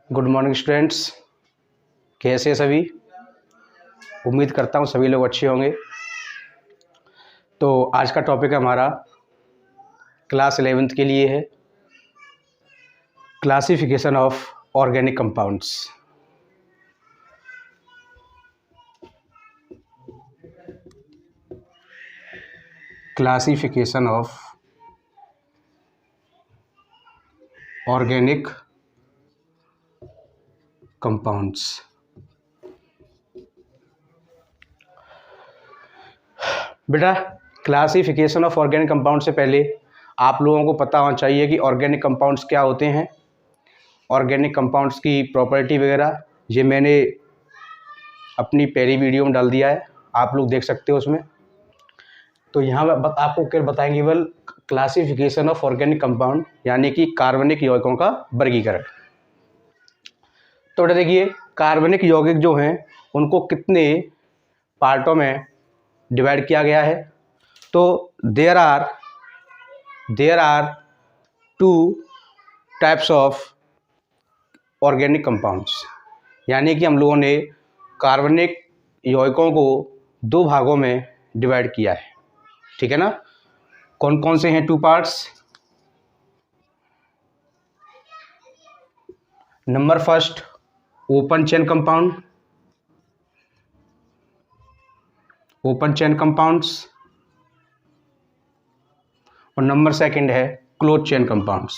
Good morning students, कैसे हैं सभी। उम्मीद करता हूँ सभी लोग अच्छे होंगे। तो आज का टॉपिक हमारा क्लास 11th के लिए है, classification of organic compounds. Classification of organic compounds. बेटा, क्लासिफिकेशन ऑफ ऑर्गेनिक कंपाउंड से पहले आप लोगों को पता होना चाहिए कि ऑर्गेनिक कंपाउंड्स क्या होते हैं, ऑर्गेनिक कंपाउंड्स की प्रॉपर्टी वगैरह। ये मैंने अपनी पहली वीडियो में डाल दिया है, आप लोग देख सकते हो उसमें। तो यहाँ आपको क्या बताएंगे, केवल क्लासिफिकेशन ऑफ ऑर्गेनिक कंपाउंड यानी कि कार्बनिक यौगिकों का वर्गीकरण। तो बेटा देखिए, कार्बनिक यौगिक जो हैं उनको कितने पार्टों में डिवाइड किया गया है। तो there are 2 types of organic compounds, यानी कि हम लोगों ने कार्बनिक यौगिकों को 2 भागों में डिवाइड किया है, ठीक है ना। कौन कौन से हैं 2 parts. Number first, open chain compound, open chain compounds, और नंबर सेकंड है क्लोज चेन कंपाउंड्स।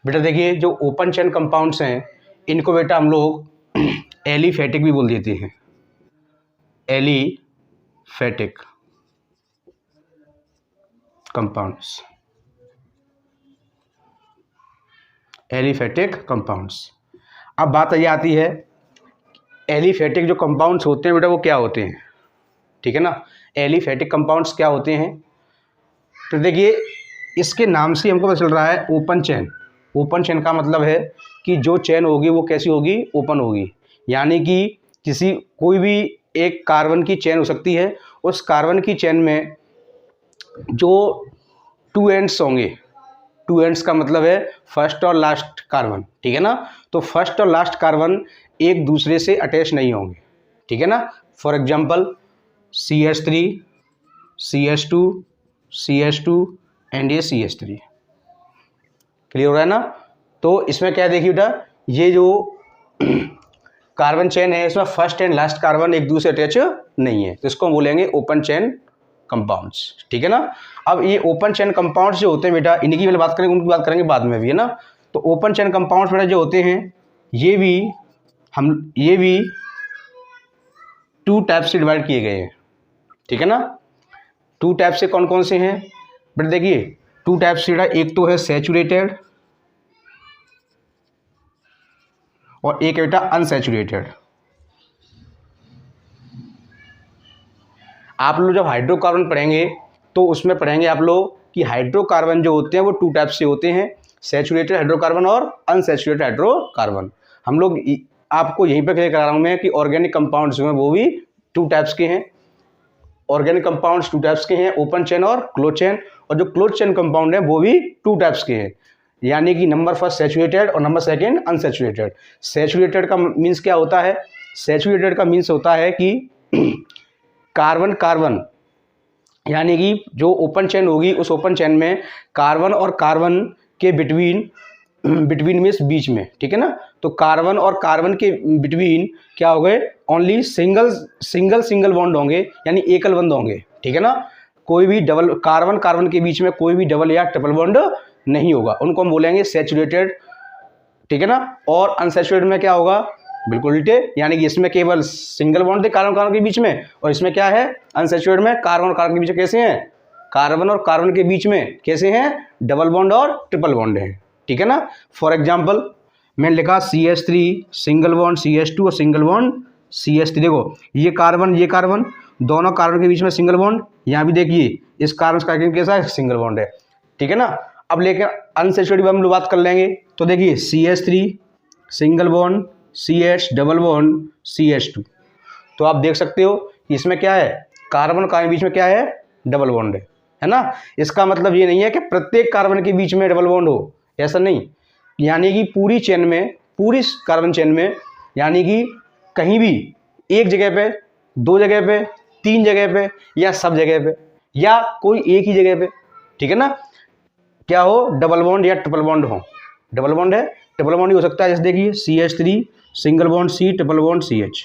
बेटा देखिए, जो ओपन चेन कंपाउंड्स हैं इनको बेटा हम लोग एलिफेटिक भी बोल देते हैं, एलिफेटिक कंपाउंड्स, एलिफेटिक कंपाउंड्स। अब बात ये आती है, एलिफेटिक जो कंपाउंड्स होते हैं बेटा वो क्या होते हैं, ठीक है ना। एलिफेटिक कंपाउंड्स क्या होते हैं, तो देखिए इसके नाम से हमको पता चल रहा है ओपन चेन। ओपन चेन का मतलब है कि जो चेन होगी वो कैसी होगी, ओपन होगी। यानी कि कोई भी एक कार्बन की चेन हो सकती है, उस कार्बन की चेन में जो 2 एंड्स होंगे, 2 एंड्स का मतलब है फर्स्ट और लास्ट कार्बन, ठीक है ना। तो फर्स्ट और लास्ट कार्बन एक दूसरे से अटैच नहीं होंगे, ठीक है ना। For example CH3, CH2, CH2 and ये CH3। क्लियर हो रहा है ना। तो इसमें क्या देखिए बेटा, ये जो कार्बन चेन है इसमें फर्स्ट एंड लास्ट कार्बन एक दूसरे अटैच नहीं है, तो इसको हम बोलेंगे ओपन चेन कंपाउंड्स, ठीक है ना। अब ये ओपन चेन कंपाउंड्स जो होते हैं बेटा, इनकी पहले बात करेंगे, उनकी बात करेंगे बाद में भी, है ना। तो ओपन चेन कंपाउंड्स बेटा जो होते हैं ये भी 2 टाइप से डिवाइड किए गए हैं, ठीक है ना। 2 टाइप से कौन कौन से हैं बेटा, देखिए 2 टाइप से बेटा, एक तो है सैचुरेटेड और एक है बेटा अनसैचुरेटेड। आप लोग जब हाइड्रोकार्बन पढ़ेंगे तो उसमें पढ़ेंगे आप लोग कि हाइड्रोकार्बन जो होते हैं वो 2 टाइप से होते हैं, सैचुरेटेड हाइड्रोकार्बन और अनसैचुरेटेड हाइड्रोकार्बन। हम लोग आपको यहीं पर क्लियर करा रहा हूँ मैं कि ऑर्गेनिक कंपाउंड्स जो हैं वो भी 2 टाइप्स के हैं। ऑर्गेनिक कंपाउंड्स 2 टाइप्स के हैं, ओपन चेन और क्लोज चेन। और जो क्लोज चेन कंपाउंड है वो भी 2 टाइप्स के हैं, यानी कि नंबर फर्स्ट सैचुरेटेड और नंबर सेकंड अनसैचुरेटेड। सैचुरेटेड का मीन्स क्या होता है, सैचुरेटेड का मीन्स होता है कि कार्बन कार्बन, यानी कि जो ओपन चेन होगी उस ओपन चेन में कार्बन और कार्बन के बिटवीन मीन्स बीच में, ठीक है ना। तो कार्बन और कार्बन के बिटवीन क्या हो गए, ओनली सिंगल बॉन्ड होंगे, यानी एकल बंध होंगे, ठीक है ना। कोई भी डबल कार्बन कार्बन के बीच में कोई भी डबल या ट्रिपल बॉन्ड नहीं होगा, उनको हम बोलेंगे सैचुरेटेड, ठीक है ना। और अनसैचुरेटेड में क्या होगा, बिल्कुल उल्टे, यानी कि इसमें केवल सिंगल बॉन्ड थे कार्बन कार्बन के बीच में, और इसमें क्या है अनसैचुरेटेड में कार्बन और कार्बन के बीच में कैसे हैं, कार्बन और कार्बन के बीच में कैसे हैं, डबल बॉन्ड और ट्रिपल बॉन्ड है, ठीक है ना। फॉर एग्जाम्पल मैंने लिखा CH3 सिंगल बॉन्ड CH2 और सिंगल बॉन्ड CH3। देखो ये कार्बन दोनों कार्बन के बीच में सिंगल बॉन्ड, यहाँ भी देखिए इस कार्बन का कैसा है, सिंगल बॉन्ड है, ठीक है ना। अब लेकर अनसैचुरेटेड हम लोग बात कर लेंगे। तो देखिए CH3 single bond CH double bond CH2। तो आप देख सकते हो कि इसमें क्या है, कार्बन कार्बन के बीच में क्या है, डबल बॉन्ड है, है ना। इसका मतलब ये नहीं है कि प्रत्येक कार्बन के बीच में डबल बॉन्ड हो, ऐसा नहीं, यानी कि पूरी चेन में, पूरी कार्बन चेन में, यानी कि कहीं भी एक जगह पे, दो जगह पे, तीन जगह पे, या सब जगह पे, या कोई एक ही जगह पे, ठीक है ना, क्या हो, डबल बॉन्ड या ट्रिपल बॉन्ड हो। डबल बॉन्ड है, ट्रिपल बॉन्ड ही हो सकता है, जैसे देखिए CH3 single bond C triple bond CH।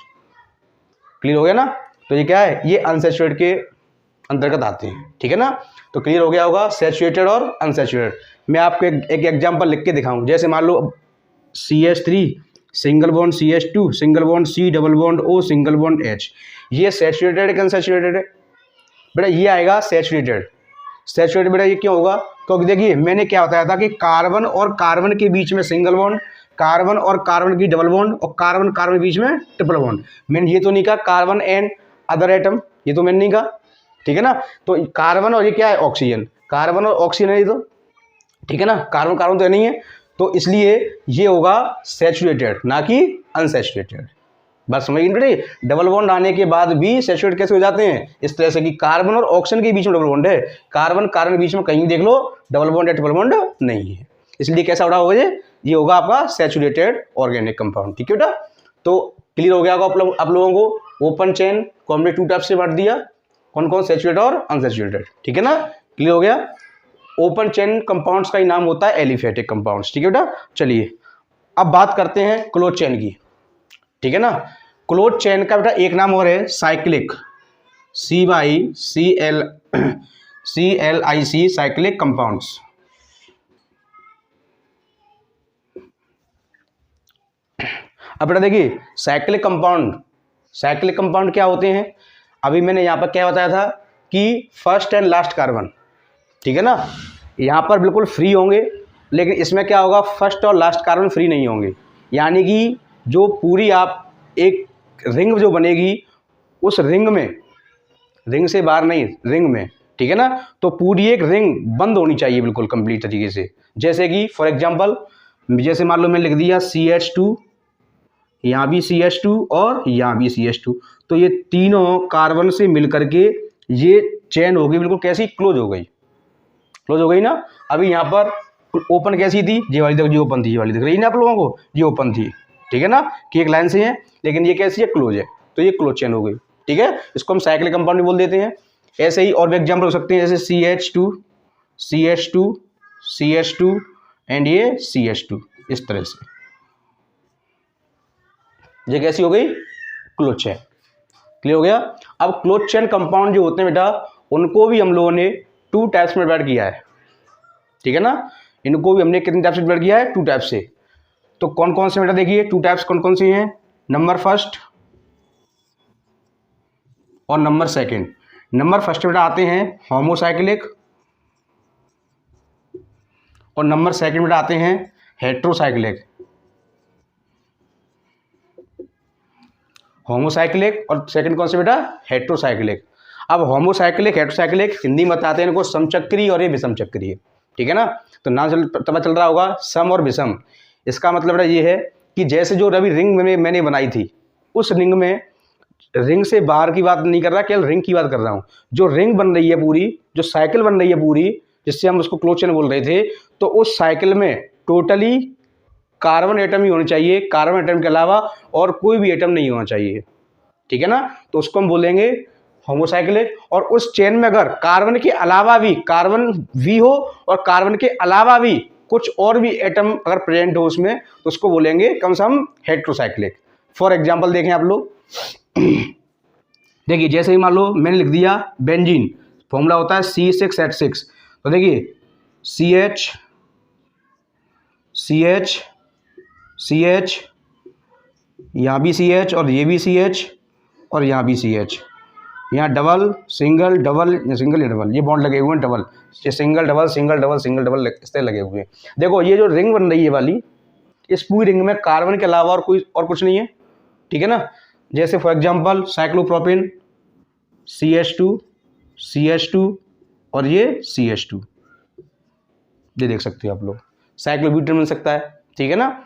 Clear हो गया ना। तो ये क्या है, ये अनसैचुरेटेड के अंतर्गत आते हैं, ठीक है ना। तो क्लियर हो गया होगा सैचुरेटेड और अनसैचुरेटेड। मैं आपको एक एग्जांपल लिख के दिखाऊं, जैसे मान लो CH3 single bond CH2 single bond C double bond O single bond H, ये सैचुरेटेड है कि अनसैचुरेटेड है? बेटा ये आएगा सैचुरेटेड। सैचुरेटेड बेटा ये क्यों होगा, क्योंकि देखिए मैंने क्या बताया था कि कार्बन और कार्बन के बीच में सिंगल बॉन्ड, कार्बन और कार्बन की डबल बॉन्ड, और कार्बन कार्बन के बीच में ट्रिपल बॉन्ड। मैंने ये तो नहीं कहा कार्बन एंड अदर एटम, ये तो मैंने नहीं कहा, ठीक है ना। तो कार्बन और ये क्या है, ऑक्सीजन, कार्बन और ऑक्सीजन है ये तो, ठीक है ना, कार्बन कार्बन तो नहीं है, तो इसलिए ये होगा सैचुरेटेड ना कि अनसैचुरेटेड। बात समझ गई बेटे। डबल बॉन्ड आने के बाद भी सैचुरेट कैसे हो जाते हैं, इस तरह से कि कार्बन और ऑक्सीजन के बीच में डबल बॉन्ड है, कार्बन कार्बन के बीच में कहीं देख लो डबल बॉन्ड या ट्रिपल बॉन्ड नहीं है, इसलिए कैसा होगा ये होगा आपका सैचुरेटेड ऑर्गेनिक कंपाउंड, ठीक है बेटा। तो क्लियर हो गया होगा आप लोगों को। ओपन चेन को हमने 2 टाइप से बांट दिया, कौन कौन, सैचुरेटेड और अनसैचुरेटेड, ठीक है ना, क्लियर हो गया। ओपन चेन कंपाउंड्स का ही नाम होता है एलिफेटिक कंपाउंड्स, ठीक है बेटा। चलिए अब बात करते हैं क्लोज चेन की, ठीक है ना। क्लोज चेन का बेटा एक नाम और है साइक्लिक, CYCLIC साइक्लिक कंपाउंड्स। अब बेटा देखिए साइक्लिक कंपाउंड क्या होते हैं, अभी मैंने यहाँ पर क्या बताया था कि फर्स्ट एंड लास्ट कार्बन, ठीक है ना, यहाँ पर बिल्कुल फ्री होंगे, लेकिन इसमें क्या होगा, फर्स्ट और लास्ट कार्बन फ्री नहीं होंगे, यानी कि जो पूरी आप एक रिंग जो बनेगी, उस रिंग में, रिंग से बाहर नहीं, रिंग में, ठीक है ना, तो पूरी एक रिंग बंद होनी चाहिए बिल्कुल कंप्लीट तरीके से। जैसे कि फॉर एग्जांपल, जैसे मान लो मैंने लिख दिया CH2, यहाँ भी CH2 और यहाँ भी CH2, तो ये तीनों कार्बन से मिल करके ये चेन हो गई बिल्कुल कैसी, क्लोज हो गई ना। अभी यहाँ पर ओपन कैसी थी, ये वाली देखो, ये ओपन थी, ये वाली दिख रही है ना आप लोगों को, ये ओपन थी, ठीक है ना, कि एक लाइन से है, लेकिन ये कैसी है, क्लोज है, तो ये क्लोज चेन हो गई, ठीक है। इसको हम साइक्लिक कंपाउंड भी बोल देते हैं। ऐसे ही और भी एग्जाम्पल हो सकते हैं, जैसे CH2 एंड ये CH2, इस तरह से ये कैसी हो गई, क्लोज चेन। क्लियर हो गया। अब क्लोज चेन कंपाउंड जो होते हैं बेटा, उनको भी हम लोगों ने 2 टाइप्स में डिवाइड किया है, ठीक है ना। इनको भी हमने कितने टाइप से डिवाइड किया है, 2 टाइप से। तो कौन कौन से बेटा देखिए 2 टाइप्स कौन कौन से हैं, नंबर फर्स्ट और नंबर सेकंड। नंबर फर्स्ट बेटा आते हैं होमोसाइक्लिक, और नंबर सेकंड बेटा आते हैं हेट्रोसाइक्लिक। होमोसाइक्लिक और सेकंड कौन से बेटा, हेट्रोसाइक्लिक। अब होमोसाइक्लिक हेट्रोसाइक्लिक हिंदी में बताते हैं इनको समचक्री और ये विषमचक्रीय, ठीक है ना। तो नाम पता चल रहा होगा सम और विषम। इसका मतलब बेटा ये है कि जैसे जो रवि रिंग मैंने बनाई थी, उस रिंग में, रिंग से बाहर की बात नहीं कर रहा, केवल रिंग की बात कर रहा हूँ, जो रिंग बन रही है पूरी, जो साइकिल बन रही है पूरी, जिससे हम उसको क्लोज चेन बोल रहे थे, तो उस साइकिल में टोटली कार्बन एटम ही होने चाहिए, कार्बन एटम के अलावा और कोई भी एटम नहीं होना चाहिए, ठीक है ना। तो उसको हम बोलेंगे होमोसाइक्लिक। और उस चेन में अगर कार्बन के अलावा भी, कार्बन भी हो और कार्बन के अलावा भी कुछ और भी एटम अगर प्रेजेंट हो उसमें, तो उसको बोलेंगे कम से कम हेट्रोसाइक्लिक। फॉर एग्जांपल देखें आप लोग, देखिए जैसे ही मान लो मैंने लिख दिया बेंजीन, फॉर्मूला होता है C6H6, तो देखिए CH, यहाँ भी CH और ये भी CH और यहाँ भी CH, यहाँ डबल सिंगल डबल सिंगल या डबल, ये बॉन्ड लगे हुए हैं डबल, ये single double single double single double इस तरह लगे हुए हैं। देखो ये जो रिंग बन रही है वाली, इस पूरी रिंग में कार्बन के अलावा और कुछ नहीं है, ठीक है ना। जैसे फॉर एग्जांपल साइक्लोप्रोपेन CH2 और ये CH2, ये देख सकते हो आप लोग, साइक्लोब्यूटेन बन सकता है, ठीक है ना।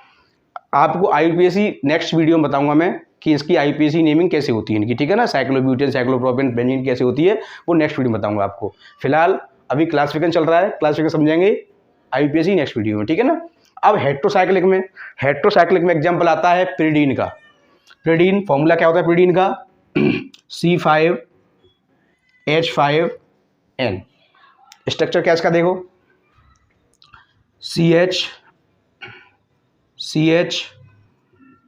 आपको IUPAC नेक्स्ट वीडियो में बताऊंगा मैं कि इसकी IUPAC नेमिंग कैसे होती है इनकी, ठीक है ना। साइक्लोब्यूटेन, साइक्लोप्रोपेन, बेंजीन कैसे होती है, वो नेक्स्ट वीडियो में बताऊंगा आपको। फिलहाल अभी क्लासिफिकेशन चल रहा है, क्लासिफिकेशन समझेंगे IUPAC नेक्स्ट वीडियो में, ठीक है ना। अब हेट्रोसाइक्लिक में एग्जाम्पल आता है पिरिडीन का। पिरिडीन फॉर्मूला क्या होता है पिरिडीन का? C5H5N। स्ट्रक्चर क्या इसका देखो, CH CH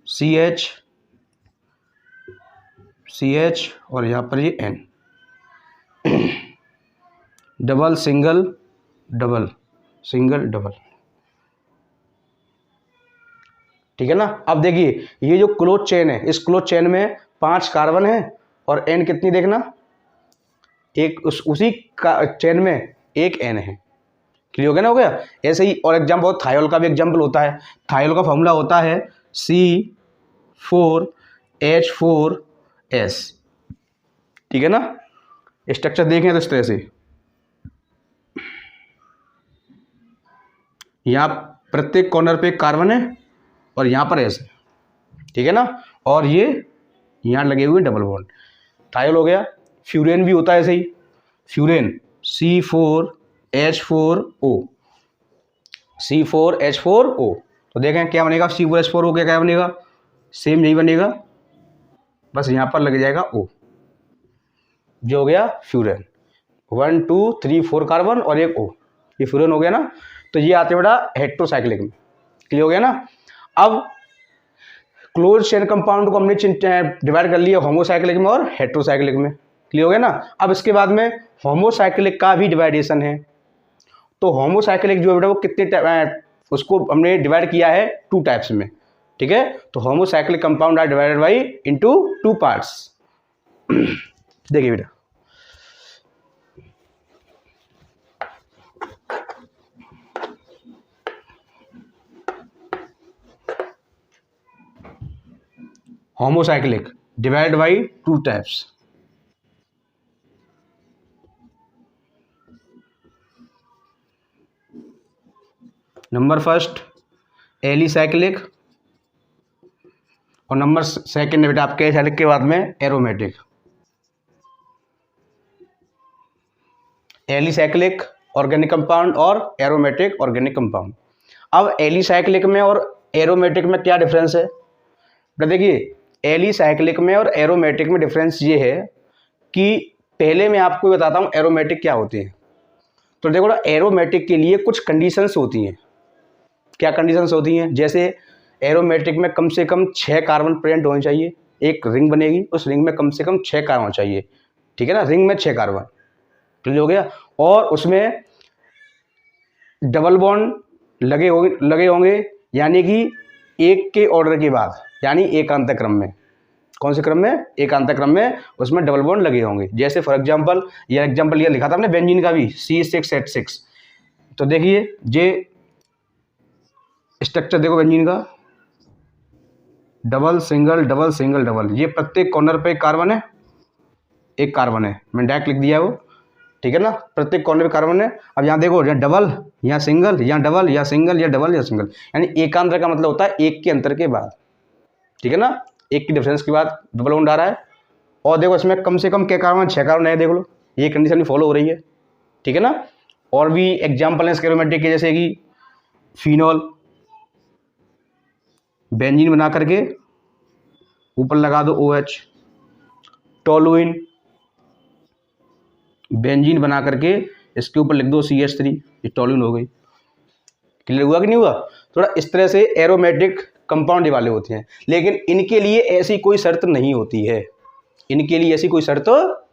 CH CH और यहाँ पर ये N, double single double single double, ठीक है ना। अब देखिए ये जो क्लोज चेन है, इस क्लोज चेन में 5 कार्बन है और N कितनी देखना, एक उसी का चेन में एक N है। क्लियर हो गया ना, हो गया। ऐसे ही और एग्जाम्पल थायोल का भी एग्जाम्पल होता है। थायोल का फॉर्मूला होता है C4H4S, ठीक है ना। स्ट्रक्चर देखें तो इस तरह से, यहाँ प्रत्येक कॉर्नर पे एक कार्बन है और यहाँ पर S है, ठीक है ना। और ये यहाँ लगे हुए डबल बॉन्ड, थायोल हो गया। फ्यूरेन भी होता है ऐसे ही, फ्यूरेन C4H4O, C4H4O। तो देखें क्या बनेगा, C4H4O क्या बनेगा, सेम यही बनेगा, बस यहाँ पर लग जाएगा O, जो हो गया फ्यूरेन। 1 2 3 4 कार्बन और एक O, ये फ्यूरेन हो गया ना। तो ये आते बेटा हेट्रोसाइक्लिक में। क्लियर हो गया ना। अब क्लोज चेन कंपाउंड को हमने डिवाइड कर लिया होमोसाइक्लिक में और हेट्रोसाइक्लिक में। क्लियर हो गया ना। अब इसके बाद में होमोसाइक्लिक का भी डिवाइडेशन है। तो होमोसाइक्लिक जो है बेटा वो कितने उसको हमने डिवाइड किया है 2 टाइप्स में, ठीक है। तो homocyclic compound are divided by into 2 parts. देखिए बेटा, homocyclic divide by 2 types. Number first alicyclic और नंबर सेकंड बेटा आपके एलिसाइक्लिक के बाद में एरोमेटिक। एलिसाइक्लिक ऑर्गेनिक कंपाउंड और एरोमेटिक ऑर्गेनिक कंपाउंड। अब एलिसाइक्लिक में और एरोमेटिक में क्या डिफरेंस है? देखिए एलिसाइक्लिक में और एरोमेटिक में डिफरेंस ये है कि पहले मैं आपको बताता हूँ एरोमेटिक क्या होते हैं। तो देखो ना, एरोमेटिक के लिए कुछ कंडीशंस होती हैं। क्या कंडीशंस होती हैं? जैसे एरोमेटिक में कम से कम 6 कार्बन प्रेजेंट होने चाहिए, एक रिंग बनेगी, उस रिंग में कम से कम 6 कार्बन चाहिए, ठीक है ना। रिंग में 6 कार्बन, क्लियर हो गया। और उसमें डबल बॉन्ड लगे होंगे, यानी कि एक के ऑर्डर के बाद, यानी एकांतर क्रम में। कौन से क्रम में? एकांतर क्रम में उसमें डबल बॉन्ड लगे होंगे। जैसे फॉर एग्जांपल ये लिखा था हमने बेंजीन का भी C6H6। तो देखिए ये स्ट्रक्चर देखो बेंजीन का, double single double single double, ये प्रत्येक कॉर्नर पे एक कार्बन है, एक कार्बन है, मैंने डायरेक्ट लिख दिया है वो, ठीक है ना। प्रत्येक कॉर्नर पे कार्बन है। अब यहाँ देखो, यहाँ डबल, यहाँ सिंगल, यहाँ डबल, या सिंगल, या डबल, या सिंगल, यानी एकांतर का मतलब होता है एक के अंतर के बाद, ठीक है ना। एक की डिफरेंस के बाद डबल बॉन्ड आ रहा है। और देखो इसमें कम से कम क्या कार्बन, 6 कार्बन है, देख लो ये कंडीशन फॉलो हो रही है, ठीक है ना। और भी एग्जाम्पल है एरोमेटिक के, जैसे कि फिनॉल, बेंजीन बना करके ऊपर लगा दो OH, टोलुइन, बेंजीन बना करके इसके ऊपर लिख दो CH3, ये टोलुइन हो गई। क्लियर हुआ कि नहीं हुआ? थोड़ा इस तरह से एरोमेटिक कंपाउंड वाले होते हैं, लेकिन इनके लिए ऐसी कोई शर्त नहीं होती है। इनके लिए ऐसी कोई शर्त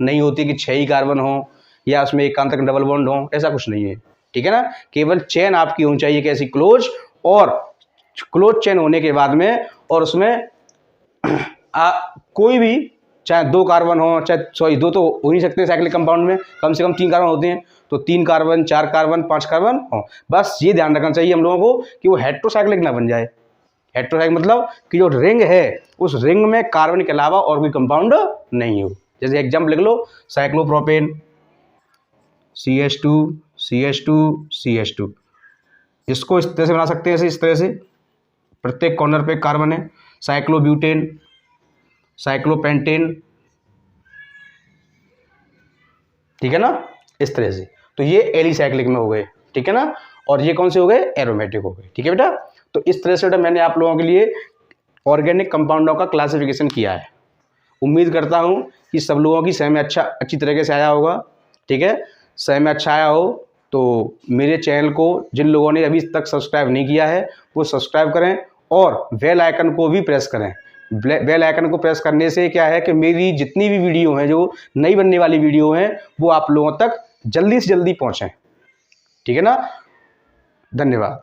नहीं होती कि 6 ही कार्बन हो या उसमें एकांतर डबल बॉन्ड हो, ऐसा कुछ नहीं है, ठीक है ना। केवल चेन आपकी होनी चाहिए कैसी, क्लोज, और क्लोज चेन होने के बाद में और उसमें कोई भी, चाहे 2 कार्बन हो, चाहे 2 तो हो नहीं सकते साइक्लिक कंपाउंड में, कम से कम 3 कार्बन होते हैं, तो 3 कार्बन, 4 कार्बन, 5 कार्बन हो। बस ये ध्यान रखना चाहिए हम लोगों को कि वो हेट्रोसाइक्लिक ना बन जाए। हेट्रोसाइक्लिक मतलब कि जो रिंग है उस रिंग में कार्बन के अलावा और कोई कंपाउंड नहीं हो। जैसे एग्जाम्पल लिख लो, साइक्लोप्रोपेन, CH2 CH2 CH2, इसको इस तरह से बना सकते हैं, इस तरह से प्रत्येक कॉर्नर पे कार्बन है। साइक्लोब्यूटेन, साइक्लोपेंटेन, ठीक है ना, इस तरह से। तो ये एलिसाइक्लिक में हो गए, ठीक है ना, और ये कौन से हो गए, एरोमेटिक हो गए, ठीक है बेटा। तो इस तरह से बेटा मैंने आप लोगों के लिए ऑर्गेनिक कंपाउंडों का क्लासिफिकेशन किया है। उम्मीद करता हूँ कि सब लोगों की समझ में अच्छी तरीके से आया होगा, ठीक है। समझ में अच्छा आया हो तो मेरे चैनल को जिन लोगों ने अभी तक सब्सक्राइब नहीं किया है वो सब्सक्राइब करें और बेल आइकन को भी प्रेस करें। बेल आइकन को प्रेस करने से क्या है कि मेरी जितनी भी वीडियो हैं, जो नई बनने वाली वीडियो हैं, वो आप लोगों तक जल्दी से जल्दी पहुँचें, ठीक है ना। धन्यवाद।